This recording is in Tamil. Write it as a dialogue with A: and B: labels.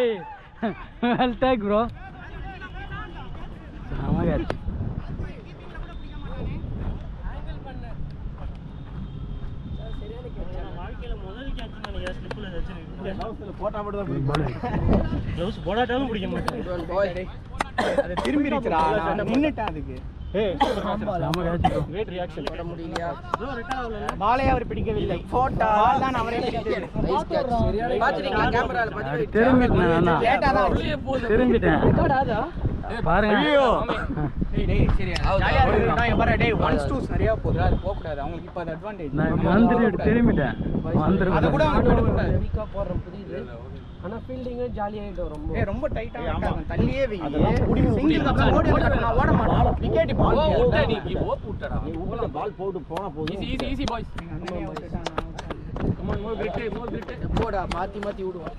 A: Well take bro. Sama catch.
B: வாழ்க்கையில முதல் கேட்ச் நான் ஸ்லிப்ல வச்சிருக்கேன்.
C: க்ளவுஸ்ல போட்டா மட்டும் தான் பிடிக்கும்.
B: க்ளவுஸ் போடாட்டாலும் பிடிக்க மாட்டேன்.
C: அது திரும்பி இருச்சுடா. நான் நின்னுட்டேன் அதுக்கு.
A: Sama catch bro.
B: Great reaction. போட முடியலையா? ப்ரோ ரெக்கார்ட் ஆகல.
C: பாலே அவர் பிடிக்கவில்லை. போட்டா பால் தான் அவரே பிடிச்சது.
D: Nice catch. பாத்துட்டீங்களா கேமரால பாத்து.
A: திரும்பிட்டேன் நான்.
C: லேட்டா தான் உள்ளே போகுது.
A: திரும்பிட்டேன்.
C: ரெக்கார்ட் ஆதா?
A: பாருங்க.
C: ஐயோ. டேய் சரி. ஜாலியா இருக்கு. நான் பாரு டேய் 1-2 சரியா போகுது. அது போக கூடாது. அவங்களுக்கு இப்ப அது அட்வான்டேஜ்.
A: நான் வந்துட்டு திரும்பிட்டேன்.
C: அத கூட அவங்க விட கூடாது.
D: வீக்கா போறோம் புரியுது. ஆனா ஃபீல்டிங் ஜாலியா ஆயிடும் ரொம்ப.
C: ஏய் ரொம்ப டைட்டா இருக்காங்க. தள்ளியே வை. சிங்கிள் கப் ஓடி நான் ஓட மாட்டேன். விக்கெட் பால்.
D: நீ ஓப் விட்டடா.
C: நீ ஊர்ல பால் போடு போனா போதும்.
D: Easy boys. போடா மாத்தி மாத்தி விடுவோம்.